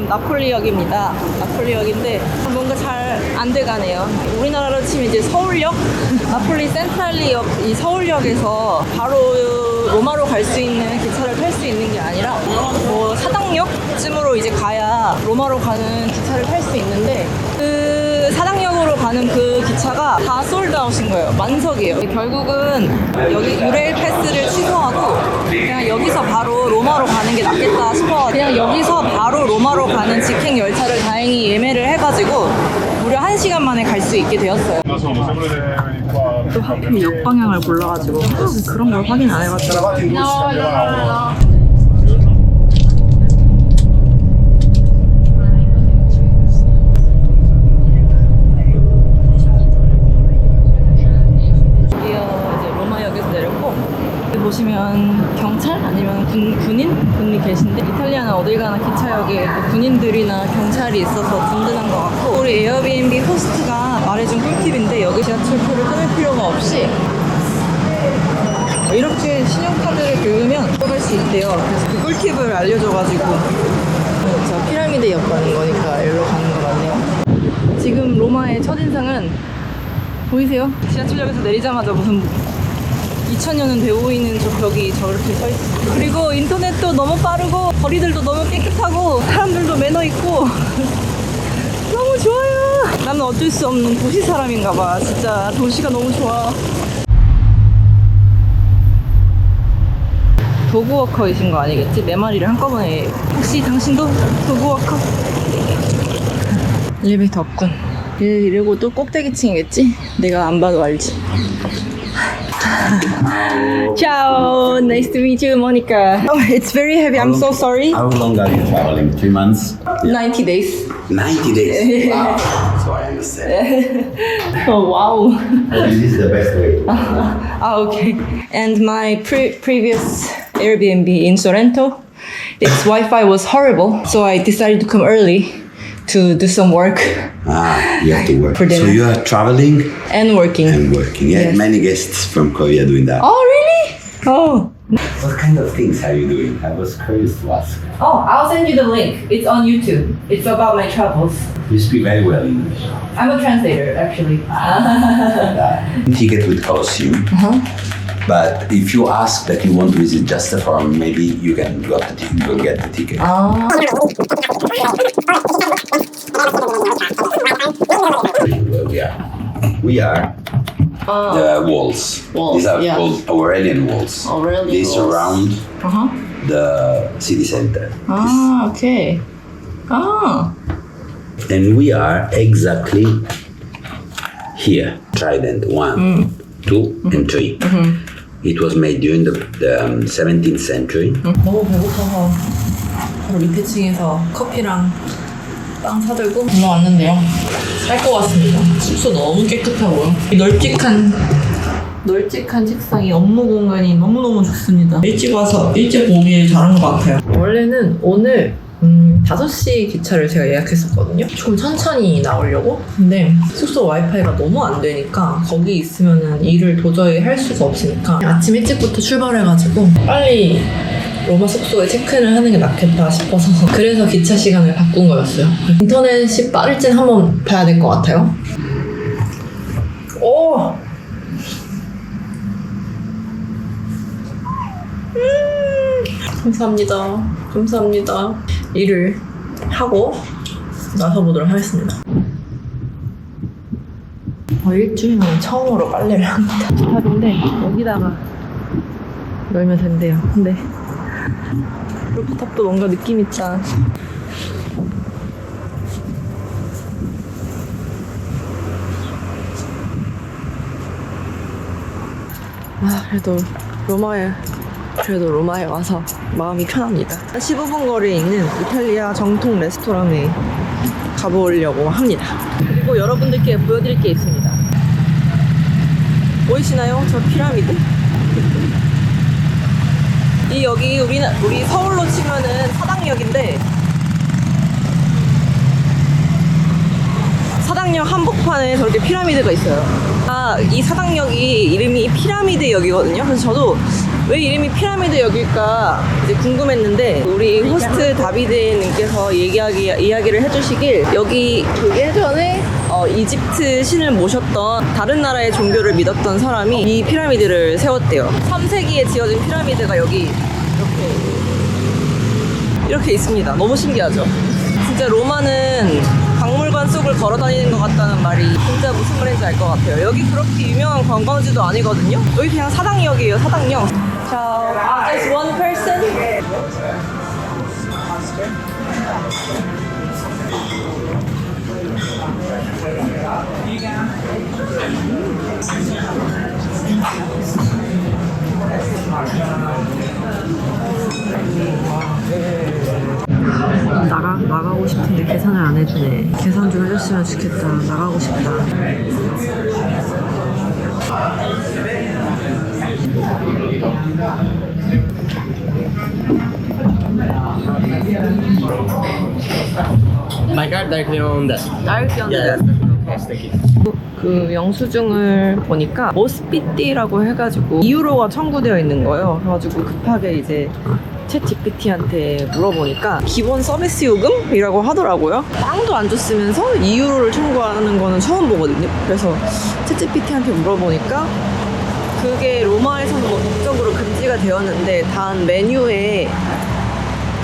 나폴리역입니다. 나폴리역인데 뭔가 잘 안 돼가네요. 우리나라로 치면 이제 서울역? 나폴리 센트럴리역, 이 서울역에서 바로 로마로 갈 수 있는 기차를 탈 수 있는 게 아니라 뭐 사당역쯤으로 이제 가야 로마로 가는 기차를 탈 수 있는데 그 사당역으로 가는 그 기차가 다 솔드아웃인 거예요. 만석이에요. 결국은 여기 유레일 패스를 취소하고 그냥 여기서 바로 로마로 가는 게 낫겠다 싶어 그냥 여기서 바로 로마로 가는 직행 열차를 다행히 예매를 해가지고 무려 1시간 만에 갈 수 있게 되었어요. 또 하필 역방향을 몰라가지고 그런 걸 확인 안 해가지고 보시면 경찰 아니면 군인분이 계신데 이탈리아는 어딜 가나 기차역에 군인들이나 경찰이 있어서 든든한 것 같고 우리 에어비앤비 호스트가 말해준 꿀팁인데 여기 지하철표를 끊을 필요가 없이 이렇게 신용카드를 긁으면 뽑을 수 있대요. 그래서 그 꿀팁을 알려줘가지고 저 피라미드역 가는 거니까 여기로 가는 거 같네요. 지금 로마의 첫인상은 보이세요? 지하철역에서 내리자마자 무슨 2000년은 되어 보이는 저 벽이 저렇게 서있어요. 그리고 인터넷도 너무 빠르고 거리들도 너무 깨끗하고 사람들도 매너 있고 너무 좋아요. 나는 어쩔 수 없는 도시 사람인가 봐. 진짜 도시가 너무 좋아. 도그워커이신 거 아니겠지? 네 마리를 한꺼번에. 혹시 당신도 도그워커? 엘리베이터 없군. 이러고 또 꼭대기층이겠지? 내가 안 봐도 알지. Ciao, nice to meet you, Monica. Oh, it's very heavy. I'm so sorry. How long are you traveling? 3 months? 90 days. 90 days. Wow. So I understand. Oh, wow. This is the best way. Okay. And my previous Airbnb in Sorrento, its Wi-Fi was horrible, so I decided to come early to do some work. You have to work. For dinner. So you are traveling And working. and working. Yeah, Yes. many guests from Korea doing that. Oh, really? Oh. What kind of things are you doing? I was curious to ask. Oh, I'll send you the link. It's on YouTube. It's about my travels. You speak very well English. I'm a translator, actually. Ticket with costume. But if you ask that you want to visit just the farm, maybe you can go get the ticket. We are the walls. Walls, These are yeah. called Aurelian walls. Aurelian They walls. surround the city center. Okay. And we are exactly here. Trident 1, 2, and 3. It was made during the 17th century. 너무 배고파서 바로 밑에 층에서 커피랑 빵 사들고 올라왔는데요. 살 것 같습니다. 숙소 너무 깨끗하고요. 널찍한 책상이 업무 공간이 너무너무 좋습니다. 일찍 와서 일찍 오길 잘한 것 같아요. 원래는 오늘 5시 기차를 제가 예약했었거든요. 조금 천천히 나오려고. 근데 숙소 와이파이가 너무 안 되니까 거기 있으면은 일을 도저히 할 수가 없으니까 아침 일찍부터 출발해가지고 빨리 로마 숙소에 체크인을 하는 게 낫겠다 싶어서 그래서 기차 시간을 바꾼 거였어요. 인터넷이 빠를진 한번 봐야 될 것 같아요. 오! 감사합니다. 감사합니다. 일을 하고 나서보도록 하겠습니다. 일주일 만에 처음으로 빨래를 합니다. 기탑인데 여기다가 넣으면 된대요. 근데 루프탑도 뭔가 느낌 있잖아. 그래도 로마에 와서 마음이 편합니다. 15분 거리에 있는 이탈리아 정통 레스토랑에 가보려고 합니다. 그리고 여러분들께 보여드릴 게 있습니다. 보이시나요? 저 피라미드? 여기 우리 서울로 치면은 사당역인데 사당역 한복판에 저렇게 피라미드가 있어요. 여기가 이 사당역이 이름이 피라미드역이거든요. 그래서 저도 왜 이름이 피라미드역일까 이제 궁금했는데 우리 호스트 다비드님께서 이야기를 해주시길 여기 그 예전에 이집트 신을 모셨던 다른 나라의 종교를 믿었던 사람이 이 피라미드를 세웠대요. 3세기에 지어진 피라미드가 여기 이렇게 있습니다. 너무 신기하죠? 진짜 로마는 박물관 속을 걸어 다니는 것 같다는 말이 진짜 무슨 말인지 알 것 같아요. 여기 그렇게 유명한 관광지도 아니거든요. 여기 그냥 사당역이에요. 사당역. 자, just one person. 나가고 싶은데 계산을 안 해주네. 계산 좀 해줬으면 좋겠다. 나가고 싶다. My card directly on that. Directly on Yeah. the Yes, thank you. 그 영수증을 보니까 모스피띠라고 해가지고 2유로가 청구되어 있는 거예요. 그래가지고 급하게 이제 챗 GPT한테 물어보니까 기본 서비스 요금이라고 하더라고요. 빵도 안 줬으면서 2유로를 청구하는 거는 처음 보거든요. 그래서 챗 GPT한테 물어보니까 그게 로마에서는 뭐 법적으로 금지가 되었는데 단 메뉴에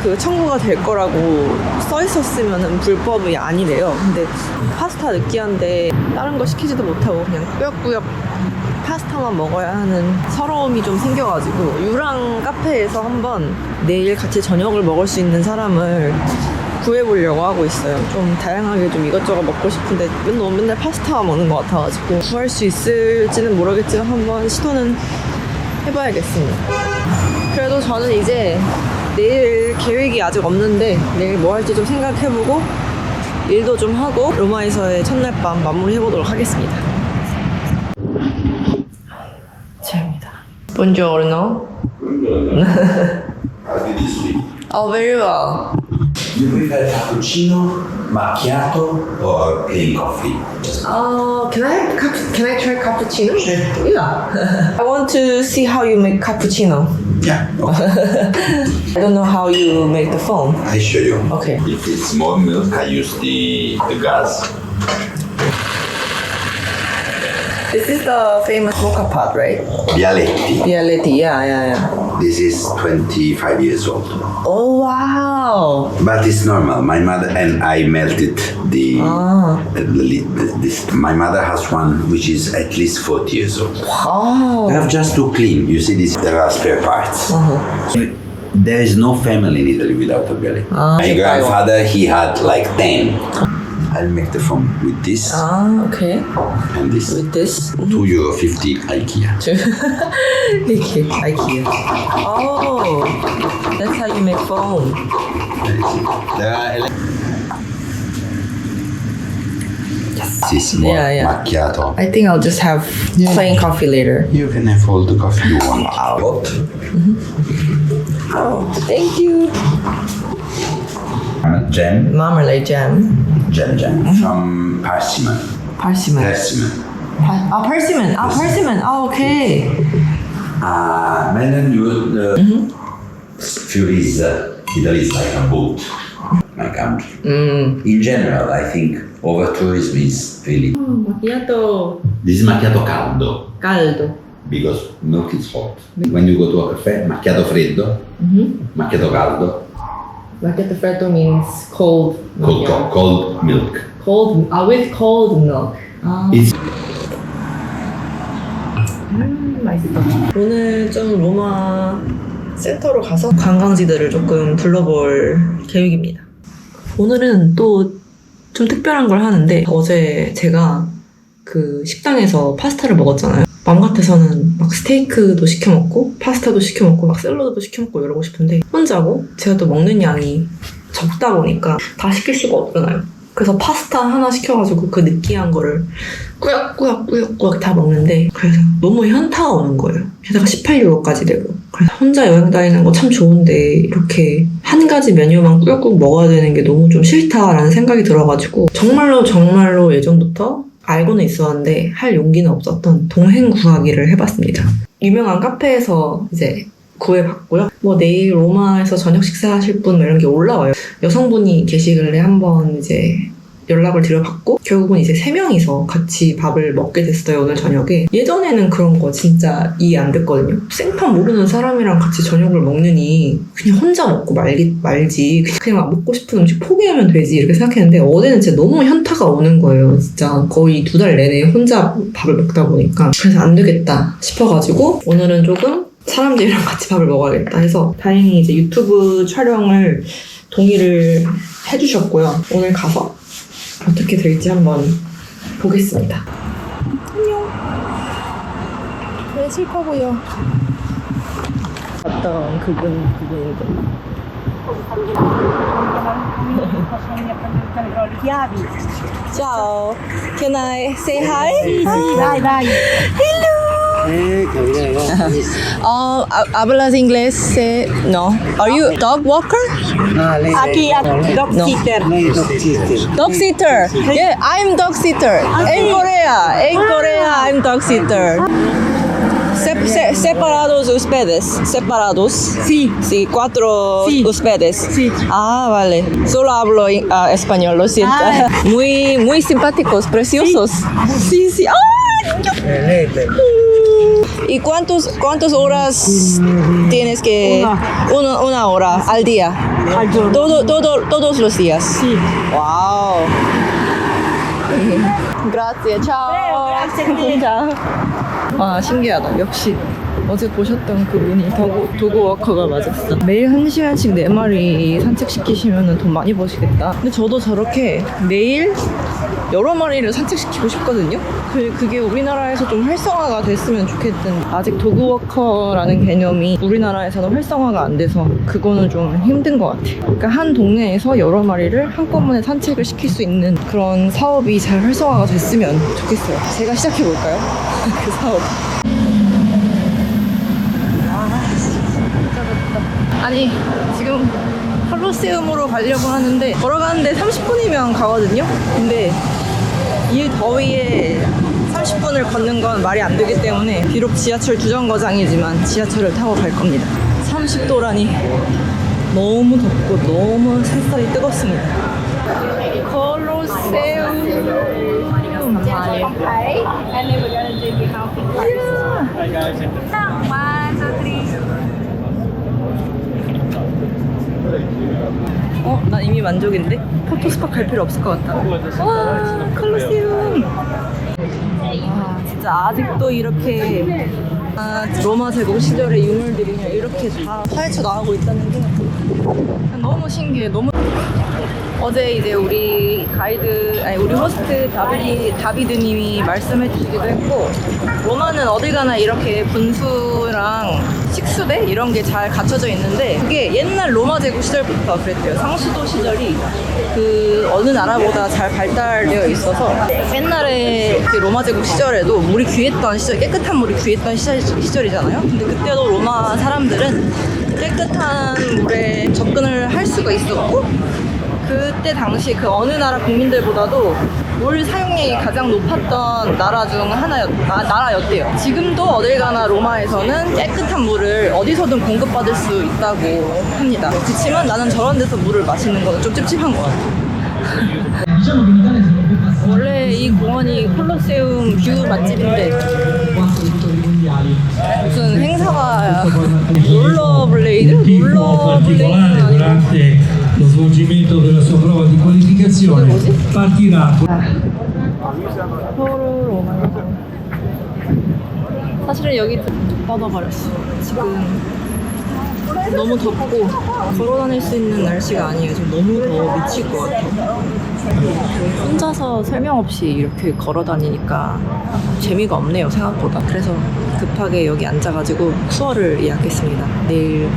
그 청구가 될 거라고 써 있었으면 불법이 아니래요. 근데 파스타 느끼한데 다른 거 시키지도 못하고 그냥 꾸역꾸역 파스타만 먹어야 하는 서러움이 좀 생겨가지고 유랑 카페에서 한번 내일 같이 저녁을 먹을 수 있는 사람을 구해보려고 하고 있어요. 좀 다양하게 좀 이것저것 먹고 싶은데 맨날 파스타만 먹는 것 같아가지고 구할 수 있을지는 모르겠지만 한번 시도는 해봐야겠습니다. 그래도 저는 이제 내일 계획이 아직 없는데 내일 뭐 할지 좀 생각해보고 일도 좀 하고 로마에서의 첫날 밤 마무리해보도록 하겠습니다. 제입니다. Buongiorno. How did you sleep? Oh, very well. You prefer cappuccino, macchiato, or plain coffee? Can I try cappuccino? Sure. Yeah. I want to see how you make cappuccino. Yeah. Okay. I don't know how you make the foam. I show you. Okay. If it's more milk, I use the gas. This is the famous mocha pot, right? Bialetti. Bialetti, yeah. This is 25 years old. Oh, wow. But it's normal. My mother and I melted the this. My mother has one which is at least 40 years old. Oh. They have just to clean. You see this? There are spare parts. There is no family in Italy without a Bialetti. My grandfather, he had like 10. I'll make the foam with this Okay. and this. With this. €2.50 IKEA. 이렇게 IKEA. Oh, that's how you make foam. There are This is more macchiato. I think I'll just have plain coffee later. You can have all the coffee you want. Hot. Oh, thank you. Jam. Marmalade jam. Jam. From Persimmon. Persimmon. Persimmon. Persimmon. Oh, okay. Melon, Fury's Italy is like a boat. My country. In general, I think over tourism is really. Macchiato This is macchiato caldo caldo. because milk is hot. When you go to a cafe, macchiato freddo, macchiato caldo, Macchiato freddo means cold. cold milk. Cold. With cold milk. It's 맛있다. 오늘 좀 로마 센터로 가서 관광지들을 조금 둘러볼 계획입니다. 오늘은 또 좀 특별한 걸 하는데 어제 제가 그 식당에서 파스타를 먹었잖아요. 맘 같아서는 막 스테이크도 시켜 먹고 파스타도 시켜 먹고 막 샐러드도 시켜 먹고 이러고 싶은데 혼자고 제가 또 먹는 양이 적다 보니까 다 시킬 수가 없잖아요. 그래서 파스타 하나 시켜가지고 그 느끼한 거를 꾸역꾸역 다 먹는데 그래서 너무 현타가 오는 거예요. 게다가 18유로까지 되고 그래서 혼자 여행 다니는 거 참 좋은데 이렇게 한 가지 메뉴만 꾸역꾸역 먹어야 되는 게 너무 좀 싫다라는 생각이 들어가지고 정말로 예전부터 알고는 있었는데 할 용기는 없었던 동행 구하기를 해봤습니다. 유명한 카페에서 이제 구해봤고요. 뭐 내일 로마에서 저녁 식사하실 분 이런 게 올라와요. 여성분이 계시길래 한번 이제 연락을 드려봤고 결국은 이제 3명이서 같이 밥을 먹게 됐어요. 오늘 저녁에. 예전에는 그런 거 진짜 이해 안 됐거든요. 생판 모르는 사람이랑 같이 저녁을 먹느니 그냥 혼자 먹고 말지 그냥 막 먹고 싶은 음식 포기하면 되지 이렇게 생각했는데 어제는 진짜 너무 현타가 오는 거예요. 진짜 거의 2달 내내 혼자 밥을 먹다 보니까 그래서 안 되겠다 싶어가지고 오늘은 조금 사람들이랑 같이 밥을 먹어야겠다 해서 다행히 이제 유튜브 촬영을 동의를 해주셨고요. 오늘 가서 어떻게 될지 한번 보겠습니다. 안녕. 네, 슬퍼 보여. 어떤 그분인데. Ciao. Can I say hi? Vai, vai. Hello. ¿Hablas inglés? No. Are you dog walker? Aquí, dog No. sitter. Dog sitter. Yeah, I'm dog sitter. En Corea, I'm dog sitter. Separados ustedes. Separados. Sí. Sí, 4 Sí. ustedes. Sí. Ah, vale. Solo hablo español, lo siento. Ay. Muy simpáticos, preciosos. Sí, sí. ¡Ay! ¿Y cuántas horas tienes que...? Una hora al día. Al giorno. Todos los días. Sí. Wow. Grazie. Ciao. Grazie. Ciao. 아, 신기하다. 역시 어제 보셨던 그분이 도그워커가 맞았어. 매일 1시간씩 4마리 산책시키시면 돈 많이 버시겠다. 근데 저도 저렇게 매일 여러 마리를 산책시키고 싶거든요. 그게 우리나라에서 좀 활성화가 됐으면 좋겠는데 아직 도그워커라는 개념이 우리나라에서는 활성화가 안 돼서 그거는 좀 힘든 것 같아요. 그러니까 한 동네에서 여러 마리를 한꺼번에 산책을 시킬 수 있는 그런 사업이 잘 활성화가 됐으면 좋겠어요. 제가 시작해볼까요? 그 사업. 아니 지금 콜로세움으로 가려고 하는데 걸어가는데 30분이면 가거든요. 근데 이 더위에 30분을 걷는 건 말이 안 되기 때문에 비록 지하철 주정거장이지만 지하철을 타고 갈 겁니다. 30도라니 너무 덥고 너무 살살이 뜨겁습니다. 콜로세움. 난 이미 만족인데? 포토스팟 갈 필요 없을 것 같다. 와, 콜로세움. 와, 진짜 아직도 이렇게 로마 제국 시절의 유물들이 그냥 이렇게 다 파헤쳐 나오고 있다는 게 너무 신기해. 너무 어제 이제 우리 우리 호스트 다비드님이 말씀해 주시기도 했고 로마는 어딜 가나 이렇게 분수랑 식수대 이런 게 잘 갖춰져 있는데 그게 옛날 로마 제국 시절부터 그랬대요. 상수도 시절이 그 어느 나라보다 잘 발달되어 있어서 옛날에 그 로마 제국 시절에도 물이 귀했던 시절, 깨끗한 물이 귀했던 시절이잖아요. 근데 그때도 로마 사람들은 깨끗한 물에 접근을 할 수가 있었고 그때 당시 그 어느 나라 국민들보다도 물 사용량이 가장 높았던 나라 중 나라였대요. 지금도 어딜 가나 로마에서는 깨끗한 물을 어디서든 공급받을 수 있다고 합니다. 그렇지만 나는 저런 데서 물을 마시는 건 좀 찝찝한 것 같아요. 원래 이 공원이 콜로세움 뷰 맛집인데 무슨 행사가 롤러블레이드는 아니고 lo svolgimento della sua prova di qualificazione partirà. 서울 로마에서 사실은 여기 뻗어버렸어. 지금 너무 덥고 걸어다닐 수 있는 날씨가 아니에요. 지금 너무 더워 미칠 것 같아. 혼자서 설명 없이 이렇게 걸어다니니까 재미가 없네요 생각보다. 그래서 급하게 여기 앉아가지고 투어를 예약했습니다. 내일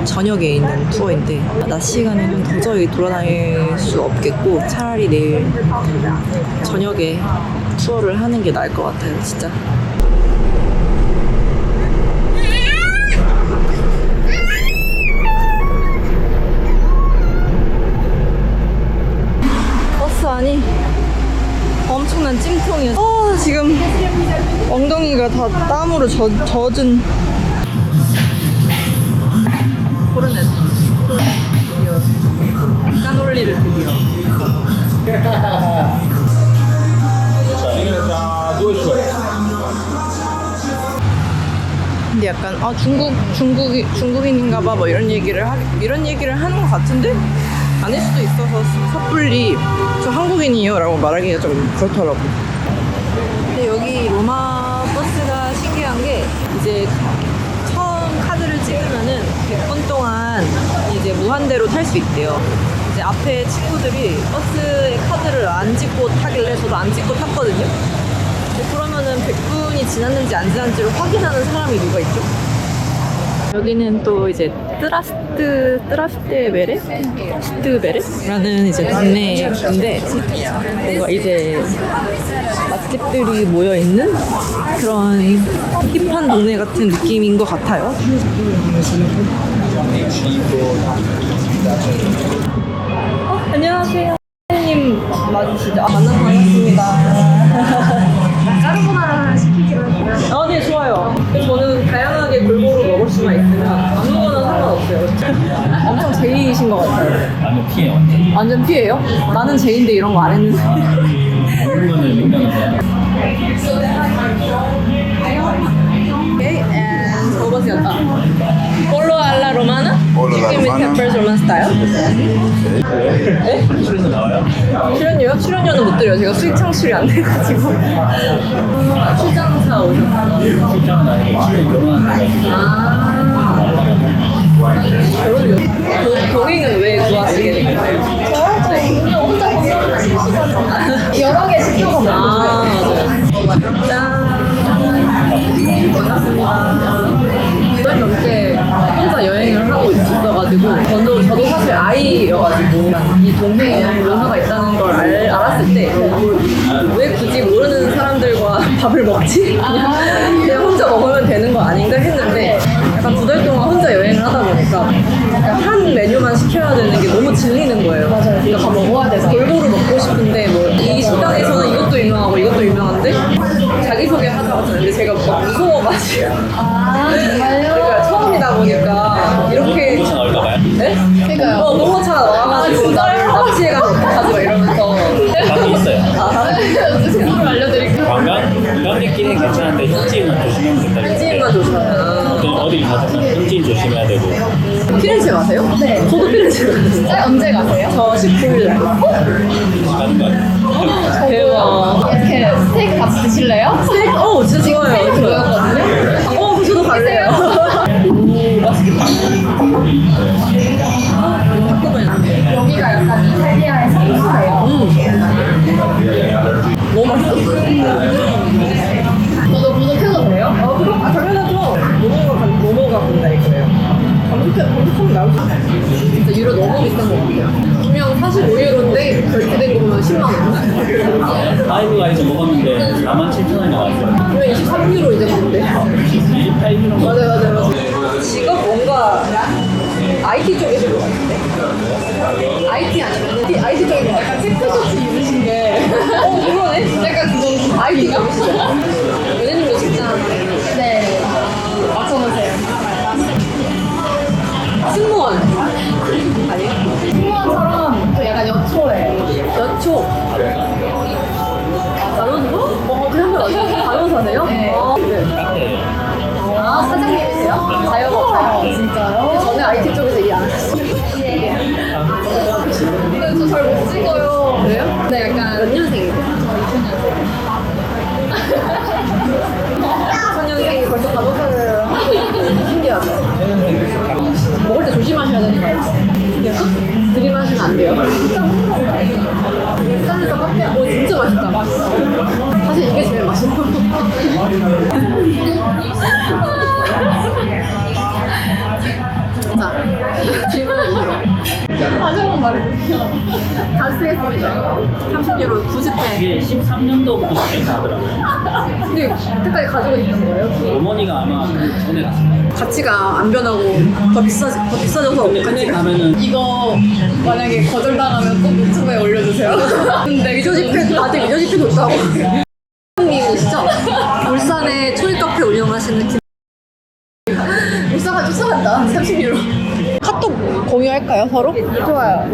저녁에 있는 투어인데 낮 시간에는 도저히 돌아다닐 수 없겠고 차라리 내일 저녁에 투어를 하는 게 나을 것 같아요 진짜. 버스 안이 엄청난 찜 쓰레기통이야. 지금 엉덩이가 다 땀으로 젖은. 코르넷. 까놀리를 드디어. 근데 약간 중국인인가봐 뭐 이런 얘기를 하는 것 같은데 아닐 수도 있어서 섣불리 저 한국인이요라고 말하기가 좀 그렇더라고. 근데 여기 로마 버스가 신기한 게 이제 처음 카드를 찍으면은 100분 동안 이제 무한대로 탈 수 있대요. 이제 앞에 친구들이 버스에 카드를 안 찍고 타길래 저도 안 찍고 탔거든요. 그러면은 100분이 지났는지 안 지났는지를 확인하는 사람이 누가 있죠? 여기는 또 이제 트라스테베레라는 이제 동네인데 뭔가 이제 맛집들이 모여 있는 그런 힙한 동네 같은 느낌인 것 같아요. 안녕하세요. 선생님 맞으시죠? 만나서 반갑습니다. 까르보나라 시키기로 했고요. 네, 좋아요. 저는 다양하게 골고루 먹을 수만 있으면 아무거나 상관없어요. 엄청 제이이신 것 같아요. 나는 피해 완전. 완전 피해요? 나는 제인데 이런 거 안 했는데. 먹는 거는 민감해서. Okay, and what was your pollo alla romana? Pollo alla Chicken with romana. peppers Roman style. 네? 출연료 나와요? 출연료요? 출연료는 못 드려요. 제가 수익 창출이 안 돼가지고. 출장사 오셨어요? 출장은 아니고 출연 결혼하는 거. 동행은 왜 구하시게 된 거예요? 저는 혼자 먹는 여러 개 시켜서 먹고 맞아요. 짠. 반갑습니다. 2년 넘게 혼자 여행을 하고 있었어가지고 저도 사실 아이여가지고 이 동네에 로마가 있다는 걸 알았을 때 왜 굳이 모르는 사람들과 밥을 먹지? 그냥 혼자 먹으면 되는 거 아닌가 했는데 약간 2달 동안 혼자 여행을 하다 보니까 약간 한 메뉴만 시켜야 되는 게 너무 질리는 거예요. 맞아요. 그러니까 다 먹어야 돼서. 골고루 먹고 싶은데 뭐 이 식당에서는 이것도 유명하고 이것도 유명한데 자기소개 하자고 했는데 제가 막 무서워가지고 정말요? 그러니까 처음이다 보니까 이렇게 무슨 나올까봐요? 네? 그러니까요. 너무 나와가지고 나를 납치해가지고 어떡하지 막 이러면서 방이 있어요. 제품 알려드릴게요. 관광객끼리는 괜찮은데 현지인은 조심하면 된다. 현지인만 조심하면 어딜 가든 현지인 조심해야 되고. 피렌체 가세요? 네. 저도 피렌체 가요. 언제 가세요? 저 19일 날 가는 거 아니에요? 대박. 이렇게 스테이크 같이 드실래요? 스테이크? 진짜 좋아요. 스테이크 보였거든요. 그럼 저도 갈래요. 맛있겠다. 여기가 약간 이탈리아의 성수예요. 너무 맛있어. 저도 구독해도 돼요? 그럼 당연하죠. 모모가 본다 이거예요. 검색하면 나올 수 있어요. 진짜 유로 너무 비싼 것 같아요. 분명 45유로인데 결제된 거 보면 10만 원. 파이브가이즈 먹었는데 47,000원이 나왔어요. 그러면 23유로 이제 먹는데. 28유로. 맞아요. 직업 뭔가 IT 쪽이실 것 같은데? IT 아니면 IT 쪽인 것 같아요. 체크셔츠 입으신 게 그러네? 약간 그건 IT 쪽이시죠? 연예님도 직장 네. 맞춰놓으세요. 승무원 아니에요? 승무원처럼 또 약간 여초예요. 여초 간호사? 대한민국 간호사세요? 네. 네. 카페예요. 아, 사장님이세요? 자영업. 진짜요? 저는 IT 쪽에서 일 안 했어요. 근데 저 잘 못 찍어요. 그래요? 네, 약간 몇 년생이세요? 2000년생이 벌써 간호사를 하고 있는 신기하죠? 먹을 때 조심하셔야 되는 거 알죠? 들이마시면 안 돼요. 쌀에서 커피, 진짜 맛있다. 사실 이게 제일 맛있어. 자, 질문을 주세요. 다시 한번 말해주세요. 다시 쓰겠습니다. 30유로 90회. 이게 13년도부터 시작하더라고요. 근데 그때까지 가지고 있는 거예요? 어머니가 아마 그 전에 갔어요. 가치가 안 변하고 더 비싸져서 근데 그때 가면은 이거 만약에 거절당하면 꼭 유튜브에 올려주세요. 근데 위조 지폐 다들 위조 지폐 줬다고 30유로. 카톡 공유할까요, 서로? 좋아요.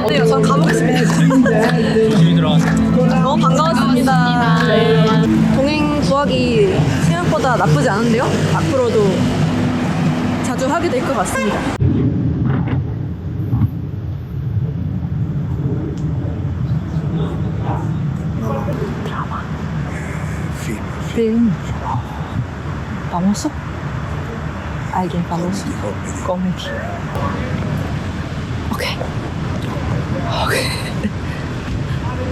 네, 전 가보겠습니다. 조심히 들어가세요. 너무 반가웠습니다. 동행 구하기 생각보다 나쁘지 않은데요? 앞으로도 자주 하게 될 것 같습니다. Film. Famoso. Alguien famoso. Comedy. Okay. Okay.